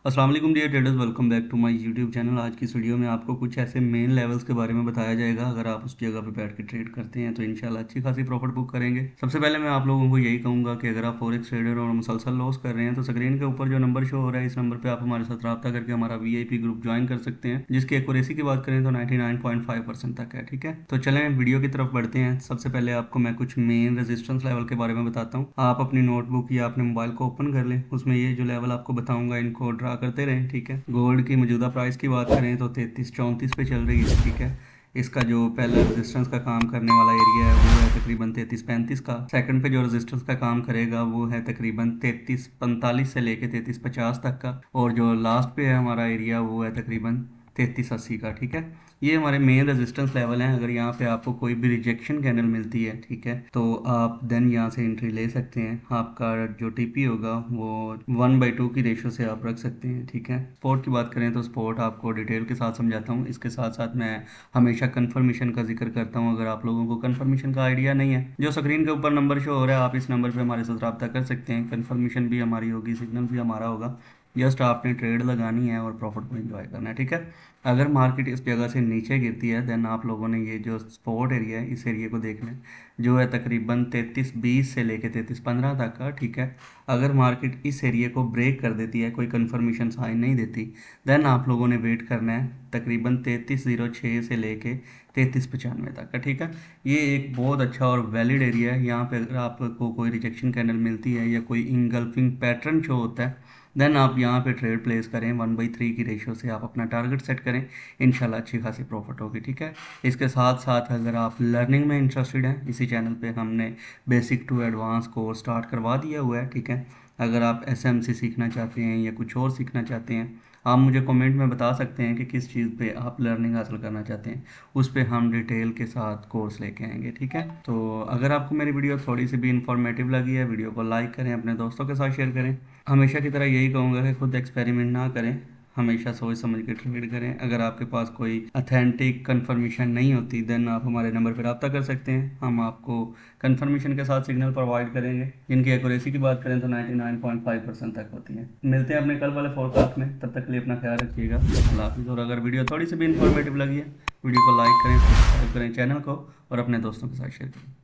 अस्सलाम वालेकुम dear traders, welcome back to my YouTube channel. आज की इस वीडियो में आपको कुछ ऐसे मेन लेवल्स के बारे में बताया जाएगा। अगर आप उस जगह पे बैठ के ट्रेड करते हैं तो इंशाल्लाह अच्छी खासी प्रॉफिट बुक करेंगे। सबसे पहले मैं आप लोगों को यही कहूँगा कि अगर आप फॉरेक्स ट्रेडर और मुसलसल लॉस कर रहे हैं तो स्क्रीन के ऊपर जो नंबर शो हो रहा है, इस नंबर पर आप हमारे साथ रब्ता करके हमारा VIP ग्रुप ज्वाइन कर सकते हैं, जिसकी एक्यूरेसी की बात करें तो 99.5% तक है। ठीक है, तो चलें वीडियो की तरफ बढ़ते हैं। सबसे पहले आपको मैं कुछ मेन रेजिस्टेंस लेवल के बारे में बताता हूँ। आप अपनी नोटबुक या अपने मोबाइल को ओपन कर लें, उसमें ये जो लेवल आपको बताऊंगा इनको ड्रा करते रहें। ठीक है, गोल्ड की मौजूदा प्राइस की बात करें तो 3334 पे चल रही है। ठीक है, इसका जो पहला रेजिस्टेंस का काम करने वाला एरिया है वो है तकरीबन 3335 का। सेकंड पे जो रेजिस्टेंस का काम करेगा वो है तकरीबन 3345 से लेके 3350 तक का। और जो लास्ट पे है हमारा एरिया वो है तकरीबन 3380 का। ठीक है, ये हमारे मेन रेजिस्टेंस लेवल हैं। अगर यहाँ पे आपको कोई भी रिजेक्शन कैंडल मिलती है, ठीक है, तो आप देन यहाँ से एंट्री ले सकते हैं। आपका जो TP होगा वो 1/2 की रेशो से आप रख सकते हैं। ठीक है, स्पोर्ट की बात करें तो स्पोर्ट आपको डिटेल के साथ समझाता हूँ। इसके साथ साथ मैं हमेशा कंफर्मेशन का जिक्र करता हूँ। अगर आप लोगों को कंफर्मेशन का आइडिया नहीं है, जो स्क्रीन के ऊपर नंबर शो हो रहा है आप इस नंबर पर हमारे साथ रब्ता कर सकते हैं। कंफर्मेशन भी हमारी होगी, सिग्नल भी हमारा होगा। जस्ट आपने ट्रेड लगानी है और प्रॉफिट को एंजॉय करना है। ठीक है, अगर मार्केट इस जगह से नीचे गिरती है देन आप लोगों ने ये जो सपोर्ट एरिया है इस एरिया को देखना है, जो है तकरीबन 3320 से लेके 3315 तक का। ठीक है, अगर मार्केट इस एरिया को ब्रेक कर देती है, कोई कंफर्मेशन साइन नहीं देती, देन आप लोगों ने वेट करना है तकरीबन 3306 से लेके 3395 तक का। ठीक है, ये एक बहुत अच्छा और वैलिड एरिया है। यहाँ पे अगर आपको कोई रिजेक्शन कैंडल मिलती है या कोई इंगल्फिंग पैटर्न शो होता है, देन आप यहाँ पे ट्रेड प्लेस करें। 1/3 की रेशियो से आप अपना टारगेट सेट करें, इंशाल्लाह अच्छी खासी प्रॉफिट होगी। ठीक है, इसके साथ साथ अगर आप लर्निंग में इंटरेस्टेड हैं, इसी चैनल पे हमने basic to advance course start करवा दिया हुआ है। ठीक है, अगर आप SMC सीखना चाहते हैं या कुछ और सीखना चाहते हैं, आप मुझे कमेंट में बता सकते हैं कि किस चीज़ पे आप लर्निंग हासिल करना चाहते हैं। उस पर हम डिटेल के साथ कोर्स लेके आएंगे। ठीक है, तो अगर आपको मेरी वीडियो थोड़ी सी भी इंफॉर्मेटिव लगी है, वीडियो को लाइक करें, अपने दोस्तों के साथ शेयर करें। हमेशा की तरह यही कहूँगा कि खुद एक्सपेरिमेंट ना करें, हमेशा सोच समझ के ट्रेड करें। अगर आपके पास कोई अथेंटिक कंफर्मेशन नहीं होती देन आप हमारे नंबर पर रब्ता कर सकते हैं। हम आपको कंफर्मेशन के साथ सिग्नल प्रोवाइड करेंगे, जिनकी एक्यूरेसी की बात करें तो 99.5% तक होती है। मिलते हैं अपने कल वाले फोरकास्ट में, तब तक के लिए अपना ख्याल रखिएगा। अल्लाह हाफिज़। और अगर वीडियो थोड़ी सी भी इंफॉर्मेटिव लगी है, वीडियो को लाइक करें, सब्सक्राइब करें चैनल को और अपने दोस्तों के साथ शेयर करें।